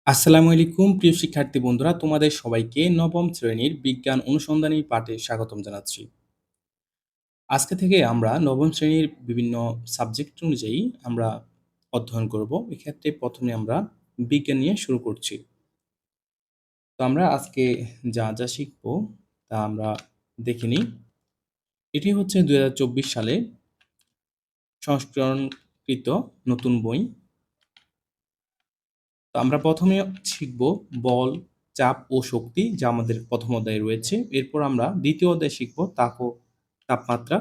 আসসালামু আলাইকুম প্রিয় শিক্ষার্থী বন্ধুরা, তোমাদের সবাইকে নবম শ্রেণীর বিজ্ঞান অনুসন্ধানী পাঠে স্বাগতম জানাচ্ছি। আজকে থেকে আমরা নবম শ্রেণীর বিভিন্ন সাবজেক্ট অনুযায়ী আমরা অধ্যয়ন করব। এক্ষেত্রে প্রথমে আমরা বিজ্ঞান নিয়ে শুরু করছি। তো আমরা আজকে যা শিখব তা আমরা দেখে নিই। এটি হচ্ছে ২০২৪ সালে সংস্করণকৃত নতুন বই। তো আমরা প্রথমে শিখব বল, চাপ ও শক্তি, যা আমাদের প্রথম অধ্যায়ে রয়েছে। এরপর আমরা দ্বিতীয় অধ্যায়ে শিখব তাপ ও তাপমাত্রা।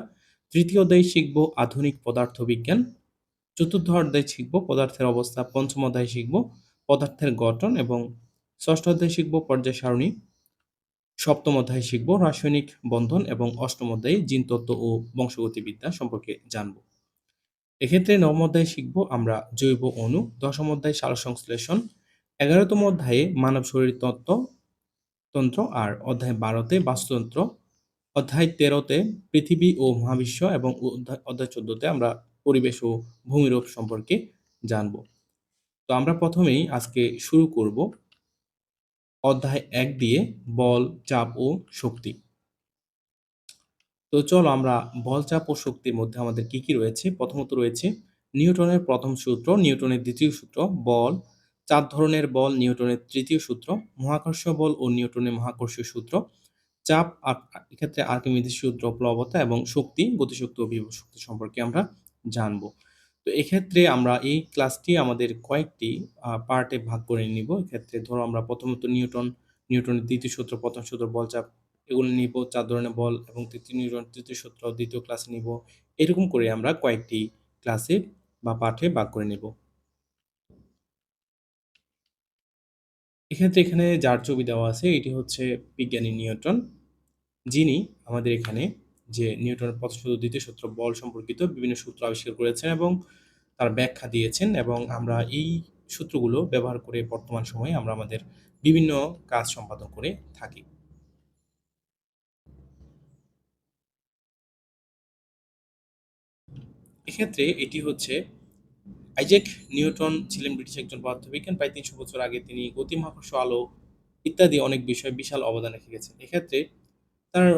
তৃতীয় অধ্যায়ে শিখব আধুনিক পদার্থবিজ্ঞান। চতুর্থ অধ্যায়ে শিখব পদার্থের অবস্থা। পঞ্চম অধ্যায়ে শিখব পদার্থের গঠন এবং ষষ্ঠ অধ্যায়ে শিখব পর্যায় সারণী। সপ্তম অধ্যায়ে শিখব রাসায়নিক বন্ধন এবং অষ্টম অধ্যায়ে জিনতত্ত্ব ও বংশগতিবিদ্যা সম্পর্কে জানব। এক্ষেত্রে নবম অধ্যায়ে শিখব আমরা জৈব অণু, দশম অধ্যায়ে সালোকসংশ্লেষণ, ১১তম অধ্যায়ে মানব শরীর তন্ত্র আর অধ্যায় ১২তে বাস্তুতন্ত্র, অধ্যায় ১৩তে পৃথিবী ও মহাবিশ্ব এবং অধ্যায় ১৪তে আমরা পরিবেশ ও ভূমিরূপ সম্পর্কে জানব। তো আমরা প্রথমেই আজকে শুরু করব অধ্যায় ১ দিয়ে বল, চাপ ও শক্তি। তো চলো আমরা বল, চাপ ও শক্তির মধ্যে আমাদের কি রয়েছে। প্রথমত রয়েছে নিউটনের প্রথম সূত্র, নিউটনের দ্বিতীয় সূত্র, বল, ৪ ধরনের বল, নিউটনের তৃতীয় সূত্র, মহাকর্ষ বল ও নিউটনের মহাকর্ষীয় সূত্র, চাপ এক্ষেত্রে আর্কিমিডিস সূত্র, প্লবতা এবং শক্তি, গতিশক্তি ও বিভব শক্তি সম্পর্কে আমরা জানব। তো এক্ষেত্রে আমরা এই ক্লাসটি আমাদের কয়েকটি পার্টে ভাগ করে নিব। এক্ষেত্রে ধরো আমরা প্রথমত নিউটনের দ্বিতীয় সূত্র, প্রথম সূত্র, বল, চাপ এগুলো নিব, ৪ ধরনের বল এবং নিউটনের তৃতীয় সূত্র দ্বিতীয় ক্লাসে নিব। এরকম করে আমরা কয়েকটি ক্লাসে বা পাঠে ভাগ করে নেব। এখানে যার ছবি দেওয়া আছে এটি হচ্ছে বিজ্ঞানী নিউটন, যিনি আমাদের এখানে যে নিউটনের প্রথম সূত্র, দ্বিতীয় সূত্র, বল সম্পর্কিত বিভিন্ন সূত্র আবিষ্কার করেছেন এবং তার ব্যাখ্যা দিয়েছেন এবং আমরা এই সূত্রগুলো ব্যবহার করে বর্তমান সময়ে আমরা আমাদের বিভিন্ন কাজ সম্পাদন করে থাকি। এক্ষেত্রে এটি হচ্ছে আইজ্যাক নিউটন ছিলেন ব্রিটিশ একজন পদার্থবিজ্ঞান। প্রায় ৩০০ বছর আগে তিনি গতি, মহাকর্ষ, আলো ইত্যাদি অনেক বিষয়ে বিশাল অবদান রেখে গেছেন। এক্ষেত্রে তার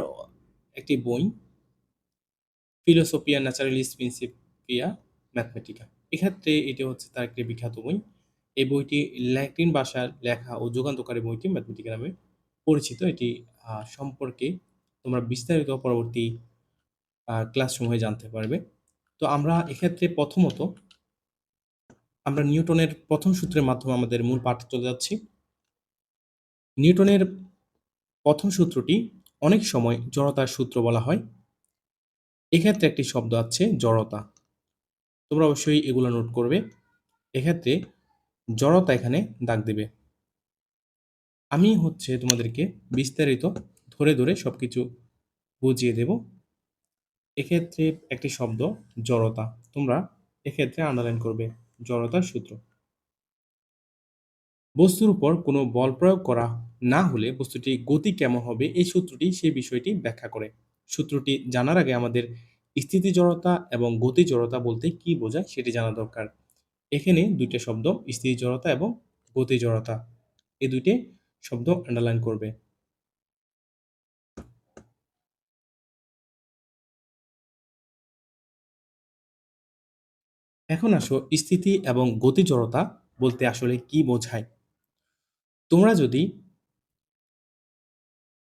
একটি বই ফিলোসোফিয়া ন্যাচারালিস প্রিন্সিপিয়া ম্যাথমেটিকা। এক্ষেত্রে এটি হচ্ছে তার একটি বিখ্যাত বই। এই বইটি ল্যাটিন ভাষার লেখা ও যুগান্তকারী বইটি ম্যাথমেটিকা নামে পরিচিত। এটি সম্পর্কে তোমরা বিস্তারিত পরবর্তী ক্লাসসমূহে জানতে পারবে। তো আমরা এক্ষেত্রে প্রথমত আমরা নিউটনের প্রথম সূত্রের মাধ্যমে আমাদের মূল পাঠে চলে যাচ্ছি। নিউটনের প্রথম সূত্রটি অনেক সময় জড়তার সূত্র বলা হয়। এক্ষেত্রে একটি শব্দ আছে জড়তা। তোমরা অবশ্যই এগুলো নোট করবে। এক্ষেত্রে জড়তা এখানে দাগ দেবে। আমি হচ্ছে তোমাদেরকে বিস্তারিত ধরে সবকিছু বুঝিয়ে দেব। এক্ষেত্রে একটি শব্দ জড়তা। তোমরা এক্ষেত্রে আন্ডারলাইন করবে জড়তার সূত্র। বস্তুর উপর কোনো বল প্রয়োগ করা না হলে বস্তুটির গতি কেমন হবে, এই সূত্রটি সেই বিষয়টি ব্যাখ্যা করে। সূত্রটি জানার আগে আমাদের স্থিতি জড়তা এবং গতি জড়তা বলতে কি বোঝায় সেটি জানা দরকার। এখানে ২ টা শব্দ স্থিতি জড়তা এবং গতি জড়তা। এই ২ টি শব্দ আন্ডারলাইন করবে। এখন আসো স্থিতি এবং গতি জড়তা বলতে আসলে কি বোঝায়? তোমরা যদি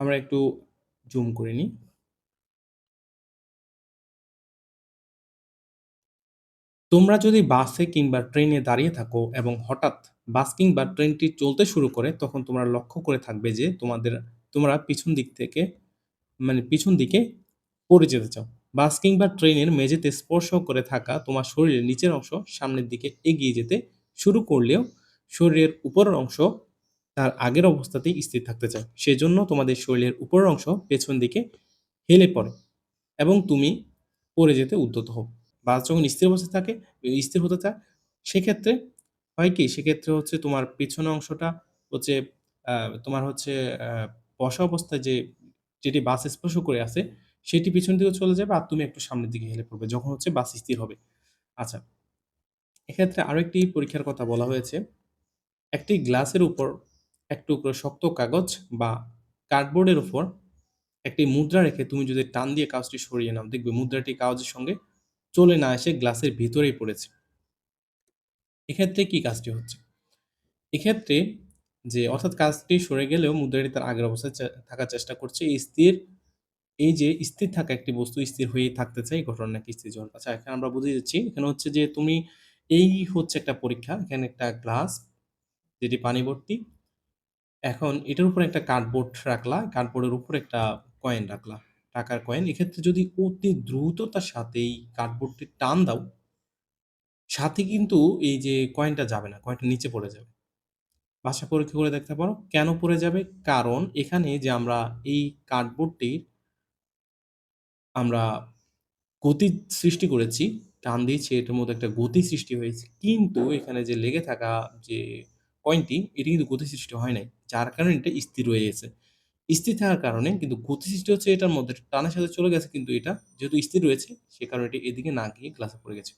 আমরা একটু জুম করে নিই। তোমরা যদি বাসে কিংবা ট্রেনে দাঁড়িয়ে থাকো এবং হঠাৎ বাস কিংবা ট্রেনটি চলতে শুরু করে, তখন তোমরা লক্ষ্য করে থাকবে যে তোমরা পিছন দিক থেকে পিছন দিকে পড়ে যেতে চাও। বাস কিংবা ট্রেনের মেঝেতে স্পর্শ করে থাকা তোমার শরীরের নিচের অংশ সামনের দিকে এগিয়ে যেতে শুরু করলেও শরীরের উপরের অংশ তার আগের অবস্থাতেই স্থির থাকতে চায়। সেজন্য তোমাদের শরীরের উপরের অংশ পেছন দিকে হেলে পড়ে এবং তুমি পড়ে যেতে উদ্যত হও। বাস যখন স্থির অবস্থায় থাকে, স্থির হতে চায়, সেক্ষেত্রে হয় কি? সেক্ষেত্রে হচ্ছে তোমার পেছনের অংশটা হচ্ছে আ তোমার হচ্ছে আ বসা অবস্থায় যেটি বাস স্পর্শ করে আছে, সেটি পিছন দিকে চলে যাবে আর তুমি একটু সামনের দিকে হেলে পড়বে। যখন হচ্ছে বাস স্থির হবে। আচ্ছা, এক্ষেত্রে আরো একটি পরীক্ষার কথা বলা হয়েছে। একটি গ্লাসের উপর এক টুকরো শক্ত কাগজ বা কার্ডবোর্ডের উপর একটি মুদ্রা রেখে তুমি যদি টান দিয়ে কাগজটি সরিয়ে নাও, দেখবে মুদ্রাটি কাগজের সঙ্গে চলে না এসে গ্লাসের ভিতরেই পড়েছে। এক্ষেত্রে কি কাজটি হচ্ছে? এক্ষেত্রে যে অর্থাৎ কাজটি সরে গেলেও মুদ্রাটি তার আগের অবস্থায় থাকার চেষ্টা করছে। এই যে স্থির থাকা একটি বস্তু স্থির হয়েই থাকতে চায়, এই ঘটনাকে স্থির জড়তা। আচ্ছা, এখানে আমরা বুঝে যাচ্ছি, এখানে হচ্ছে যে তুমি এই হচ্ছে একটা পরীক্ষা। এখানে একটা গ্লাস যেটি পানি ভর্তি। এখন এটার উপরে একটা কার্ডবোর্ড রাখলা। কার্ডবোর্ডের উপরে একটা কয়েন রাখলা। টাকার কয়েন। এক্ষেত্রে যদি অতি দ্রুততার সাথে এই কার্ডবোর্ডটি টান দাও, সাথে কিন্তু এই যে কয়েনটা যাবে না। কয়েনটা নিচে পড়ে যাবে। বাসায় পরীক্ষা করে দেখতে পারো। কেন পড়ে যাবে? কারণ এখানে যে আমরা এই কার্ডবোর্ডটির আমরা গতি সৃষ্টি করেছি, টান দিয়েছি, এটার মধ্যে একটা গতি সৃষ্টি হয়েছে। কিন্তু এখানে যে লেগে থাকা যে কয়েনটি, এটি কিন্তু গতি সৃষ্টি হয় নাই। যার কারণে এটা স্থির রয়ে গেছে। স্থির থাকার কারণে কিন্তু গতি সৃষ্টি হচ্ছে এটার মধ্যে। টানের সাথে চলে গেছে কিন্তু এটা যেহেতু স্থির রয়েছে, সে কারণে এটি এদিকে না গিয়ে গ্লাসে পড়ে গেছে।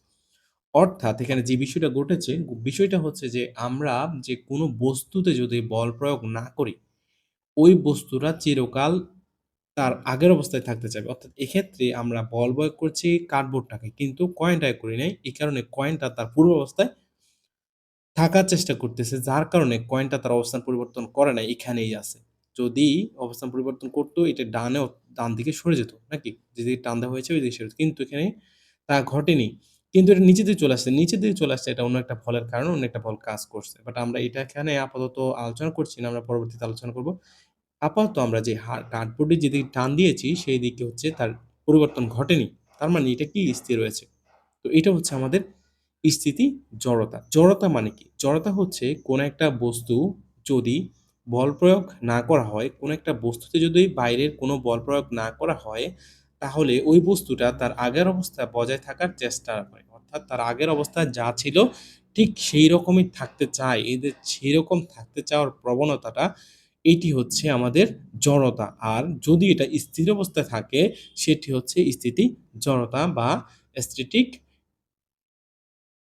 অর্থাৎ এখানে যে বিষয়টা ঘটেছে, বিষয়টা হচ্ছে যে আমরা যে কোনো বস্তুতে যদি বল প্রয়োগ না করি, ওই বস্তুটা চিরকাল তার আগের অবস্থায় থাকতে চাইবে। অর্থাৎ এক্ষেত্রে আমরা বল প্রয়োগ করছি কার্ডবোর্ডটাকে কিন্তু কয়েনটাকে করি নাই। এই কারণে কয়েনটা তার পূর্ব অবস্থায় থাকার চেষ্টা করতেছে। যার কারণে কয়েনটা তার অবস্থান পরিবর্তন করে নাই, এখানেই আছে। যদি অবস্থান পরিবর্তন করত, এটা ডান দিকে সরে যেত নাকি? যেদিকে টান দেওয়া হয়েছে ওইদিকে সরে যেত। কিন্তু এখানে তা ঘটেনি। কিন্তু এটা নিচের দিকে চলে আসছে। নিচের দিকে চলে আসছে, এটা অন্য একটা বলের কারণে অন্য একটা বল কাজ করছে। বাট আমরা এটা এখানে আপাতত আলোচনা করছি না। আমরা পরবর্তীতে আলোচনা করব। আপাতত আমরা যে কার্ডবোর্ডে যেদিকে টান দিয়েছি সেই দিকে হচ্ছে তার পরিবর্তন ঘটেনি। তার মানে এটা কি স্থির রয়েছে। তো এটা হচ্ছে আমাদের স্থিতি জড়তা। জড়তা মানে কি? জড়তা হচ্ছে কোন একটা বস্তু যদি বল প্রয়োগ না করা হয়, কোন একটা বস্তুতে যদি বাইরের কোনো বল প্রয়োগ না করা হয়, তাহলে ওই বস্তুটা তার আগের অবস্থা বজায় থাকার চেষ্টা করে। অর্থাৎ তার আগের অবস্থায় যা ছিল ঠিক সেই রকমই থাকতে চায়। এদের সেরকম থাকতে চাওয়ার প্রবণতাটা এটি হচ্ছে আমাদের জড়তা। আর যদি এটা স্থির অবস্থায় থাকে সেটি হচ্ছে স্থিতি জড়তা বা স্ট্যাটিক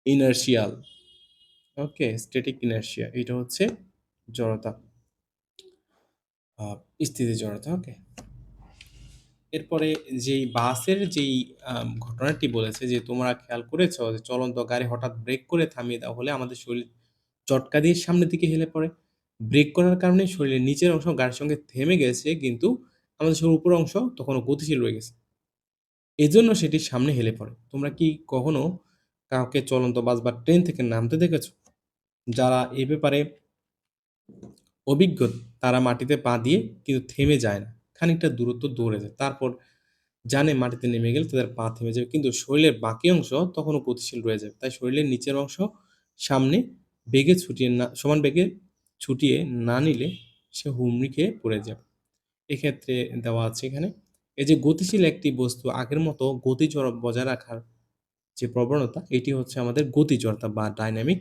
ইনারশিয়াল। ওকে? স্ট্যাটিক ইনারশিয়া এটা হচ্ছে জড়তা। আ স্থিতি জড়তা। ওকে? এরপরে যেই ঘটনাটি বলেছে যে তোমরা খেয়াল করেছ যে চলন্ত গাড়ি হঠাৎ ব্রেক করে থামিয়ে দেওয়া হলে আমাদের শরীর চটকা দিয়ে সামনের দিকে হেলে পড়ে। ব্রেক করার কারণে শরীরের নিচের অংশ গাড়ির সঙ্গে থেমে গেছে কিন্তু আমাদের শরীরের উপরের অংশ তখনও গতিশীল রয়ে গেছে। এজন্য সেটি সামনে হেলে পড়ে। তোমরা কি কখনো কাউকে চলন্ত বাস বা ট্রেন থেকে নামতে দেখেছ? যারা এ ব্যাপারে অভিজ্ঞ তারা মাটিতে পা দিয়ে কিন্তু থেমে যায় না। খানিকটা দূরত্ব দৌড়ে যায়। তারপর জানে মাটিতে নেমে গেলে তাদের পা থেমে যাবে। কিন্তু শরীরের বাকি অংশ তখনও গতিশীল রয়ে যাবে। তাই শরীরের নিচের অংশ সামনে সমান বেগে ছুটিয়ে না নিলে সে হুমড়ি খেয়ে পড়ে যাবে। এক্ষেত্রে দেওয়া আছে এখানে। এই যে গতিশীল একটি বস্তু আগের মতো গতি বজায় রাখার যে প্রবণতা, এটি হচ্ছে আমাদের গতি জড়তা বা ডাইনামিক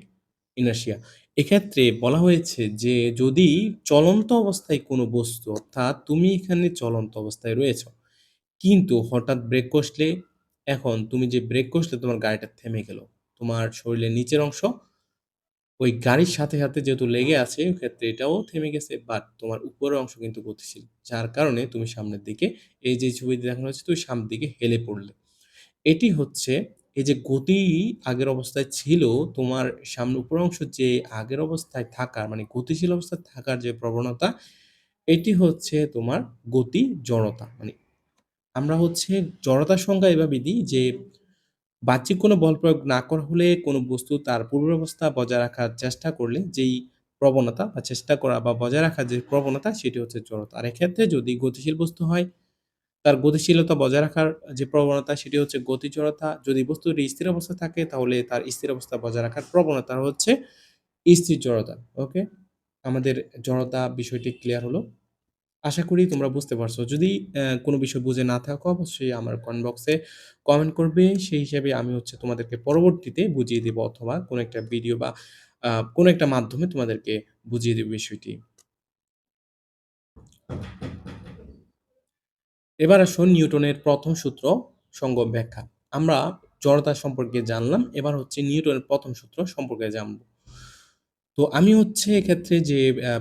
ইনারশিয়া। এক্ষেত্রে বলা হয়েছে যে যদি চলন্ত অবস্থায় কোনো বস্তু, অর্থাৎ তুমি এখানে চলন্ত অবস্থায় রয়েছ। কিন্তু হঠাৎ ব্রেক কষলে, এখন তুমি যে ব্রেক কষলে তোমার গাড়িটা থেমে গেল। তোমার শরীরের নিচের অংশ ওই গাড়ির সাথে যেহেতু লেগে আছে, ওক্ষেত্রে এটাও থেমে গেছে। বাট তোমার উপরের অংশ কিন্তু গতিশীল। যার কারণে তুমি সামনের দিকে, এই যে ছবিতে দেখানো হচ্ছে, তুমি সামনের দিকে হেলে পড়লে। এটি হচ্ছে এই যে গতি আগের অবস্থায় ছিল, তোমার সামনে উপরের অংশ যে আগের অবস্থায় থাকার মানে গতিশীল অবস্থায় থাকার যে প্রবণতা, এটি হচ্ছে তোমার গতি জড়তা। মানে আমরা হচ্ছে জড়তার সংজ্ঞা এভাবে দিই যে বাহ্যিক কোনো বল প্রয়োগ না করা হলে কোনো বস্তু তার পূর্বাবস্থা বজায় রাখার চেষ্টা করলে যেই প্রবণতা বা চেষ্টা করা বা বজায় রাখার যে প্রবণতা সেটি হচ্ছে জড়তা। আর এক্ষেত্রে যদি গতিশীল বস্তু হয়, তার গতিশীলতা বজায় রাখার যে প্রবণতা সেটি হচ্ছে গতি জড়তা। যদি বস্তুটি স্থির অবস্থায় থাকে তাহলে তার স্থির অবস্থা বজায় রাখার প্রবণতা হচ্ছে স্থির জড়তা। ওকে? আমাদের জড়তা বিষয়টি ক্লিয়ার হলো। আশা করি তোমরা বুঝতে পারছো। যদি কোনো বিষয় বুঝে না থাকো অবশ্যই আমার কমেন্ট বক্সে কমেন্ট করবে। সেই হিসেবে আমি হচ্ছে তোমাদেরকে পরবর্তীতে বুঝিয়ে দিব অথবা কোনো একটা ভিডিও বা কোনো একটা মাধ্যমে তোমাদেরকে বুঝিয়ে দিব বিষয়টি। এবার আসুন নিউটনের ১ম সূত্র সঙ্গম ব্যাখ্যা। আমরা জড়তা সম্পর্কে জানলাম। এবার হচ্ছে নিউটনের ১ম সূত্র সম্পর্কে জানব। তো আমি হচ্ছে এক্ষেত্রে যে আ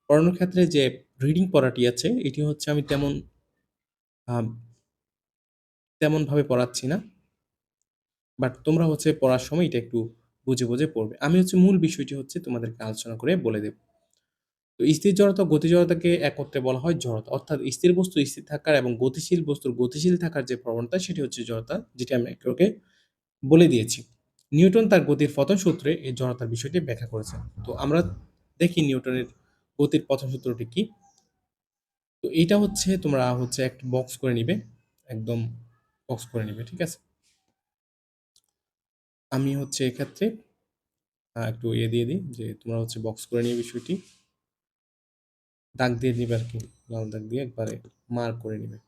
পড়ানোর ক্ষেত্রে যে রিডিং পড়াটি আছে, এটি হচ্ছে আমি আ তেমনভাবে পড়াচ্ছি না। বাট তোমরা হচ্ছে পড়ার সময় এটা একটু বুঝে পড়বে। আমি হচ্ছে মূল বিষয়টি হচ্ছে তোমাদেরকে আলোচনা করে বলে দেব। তো স্থির জড়তা ও গতি জড়তাকে একত্রে বলা হয় জড়তা। অর্থাৎ স্থির বস্তু স্থির থাকার এবং গতিশীল বস্তুর গতিশীল থাকার যে প্রবণতা সেটি হচ্ছে জড়তা, যেটি আমি একটু আগে বলে দিয়েছি। নিউটন তার গতির প্রথম সূত্রে এই জড়তার বিষয়টি ব্যাখ্যা করেছেন। তো আমরা দেখি নিউটনের গতির প্রথম সূত্রটি কি? তো এইটা হচ্ছে তোমরা হচ্ছে একটা বক্স করে নিবে। একদম বক্স করে নিবে। ঠিক আছে? আমি হচ্ছে এক্ষেত্রে একটু দিয়ে দিই যে তোমরা হচ্ছে বক্স করে নিয়ে বিষয়টি দাগ দিয়ে দিবে আরকি। লাল দাগ দিয়ে একবারে মার্ক করে নিবে।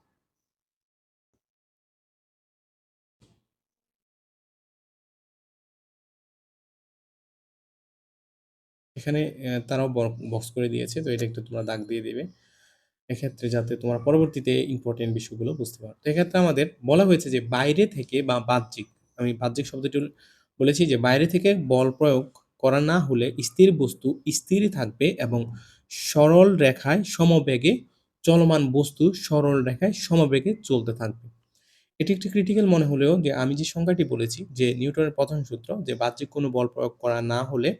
এখানে তারাও বক্স করে দিয়েছে। তো এটা একটু তোমরা দাগ দিয়ে দিবে। এক্ষেত্রে যাতে তোমরা পরবর্তীতে ইম্পোর্টেন্ট বিষয়গুলো বুঝতে পারো। তো এক্ষেত্রে আমাদের বলা হয়েছে যে বাইরে থেকে বা বাহ্যিক, আমি বাহ্যিক শব্দটি বলেছি যে বাইরে থেকে বল প্রয়োগ করা না হলে স্থির বস্তু স্থিরই থাকবে এবং সরল রেখায় সমবেগে চলমান বস্তু সরল রেখায় সমবেগে চলতে থাকবে। এটি একটি ক্রিটিক্যাল মনে হলেও যে আমি যে সংজ্ঞাটি বলেছি যে নিউটনের প্রথম সূত্র যে বাহ্যিক কোনো বল প্রয়োগ করা না হলে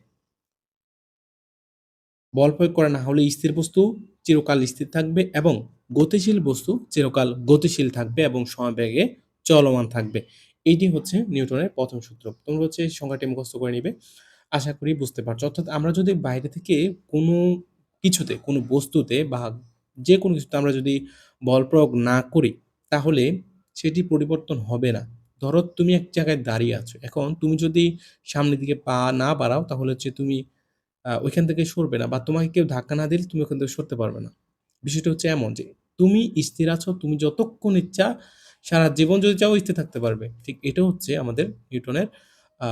বল প্রয়োগ করা না হলে স্থির বস্তু চিরকাল স্থির থাকবে এবং গতিশীল বস্তু চিরকাল গতিশীল থাকবে এবং সমবেগে চলমান থাকবে। এইটি হচ্ছে নিউটনের প্রথম সূত্র। তোমরা হচ্ছে এই সংজ্ঞাটি মুখস্থ করে নিবে। আশা করি বুঝতে পারছো। অর্থাৎ আমরা যদি বাইরে থেকে কোনো কিছুতে, কোনো বস্তুতে বা যেকোনো কিছুতে আমরা যদি বল প্রয়োগ না করি, তাহলে সেটি পরিবর্তন হবে না। ধরো তুমি এক জায়গায় দাঁড়িয়ে আছো। এখন তুমি যদি সামনের দিকে পা না বাড়াও তাহলে হচ্ছে তুমি ওইখান থেকে সরবে না বা তোমাকে কেউ ধাক্কা না দিলে তুমি ওখান থেকে সরতে পারবে না। বিষয়টা হচ্ছে এমন যে তুমি স্থির আছো, তুমি যতক্ষণ ইচ্ছা সারা জীবন যদি চাও স্থির থাকতে পারবে। ঠিক এটা হচ্ছে আমাদের নিউটনের আ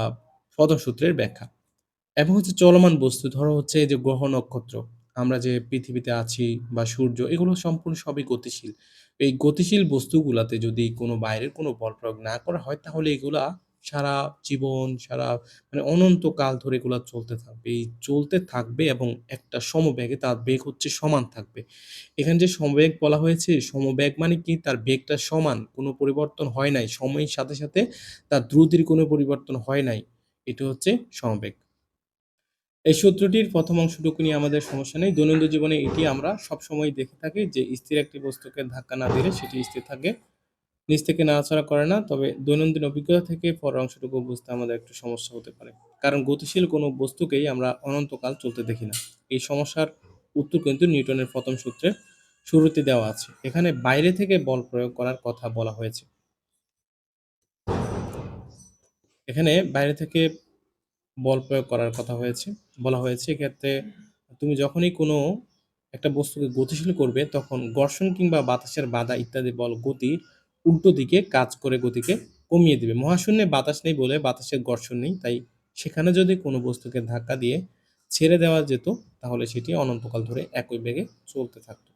প্রথম সূত্রের ব্যাখ্যা। এবং হচ্ছে চলমান বস্তু ধরো হচ্ছে এই যে গ্রহ নক্ষত্র, আমরা যে পৃথিবীতে আছি বা সূর্য এগুলো সম্পূর্ণ সবই গতিশীল। এই গতিশীল বস্তুগুলাতে যদি কোনো বাইরের কোনো বল প্রয়োগ না করা হয় তাহলে এগুলা সারা জীবন মানে অনন্তকাল ধরে এগুলা চলতে থাকবে। এই চলতে থাকবে এবং একটা সমবেগে তার বেগ হচ্ছে সমান থাকবে। এখানে যে সমবেগ বলা হয়েছে, সমবেগ মানে কি তার বেগটা সমান, কোনো পরিবর্তন হয় নাই। সময়ের সাথে তার দ্রুতির কোনো পরিবর্তন হয় নাই। এটা হচ্ছে সমবেগ। এই সূত্রটির প্রথম অংশটুকু নিয়ে আমাদের সমস্যা নেই। দৈনন্দিন জীবনে এটি আমরা সবসময় দেখে থাকি যে স্থির একটি বস্তুকে ধাক্কা না দিলে সেটি স্থির থাকে। নিচ থেকে নাড়াচাড়া করে না। তবে দৈনন্দিন অভিজ্ঞতা থেকে পরের অংশটুকু বুঝতে আমাদের একটু সমস্যা হতে পারে। কারণ গতিশীল কোনো বস্তুকেই আমরা অনন্তকাল চলতে দেখি না। এই সমস্যার উত্তর কিন্তু নিউটনের প্রথম সূত্রের শুরুতে দেওয়া আছে। এখানে বাইরে থেকে বল প্রয়োগ করার কথা বলা হয়েছে। এখানে বাইরে থেকে বল প্রয়োগ করার কথা বলা হয়েছে। এক্ষেত্রে তুমি যখনই কোনো একটা বস্তুকে গতিশীল করবে তখন ঘর্ষণ কিংবা বাতাসের বাধা ইত্যাদি বল গতির উল্টো দিকে কাজ করে গতিকে কমিয়ে দিবে। মহাশূন্যে বাতাস নেই বলে বাতাসের ঘর্ষণ নেই। তাই সেখানে যদি কোনো বস্তুকে ধাক্কা দিয়ে ছেড়ে দেওয়া যেত তাহলে সেটি অনন্তকাল ধরে একই বেগে চলতে থাকত।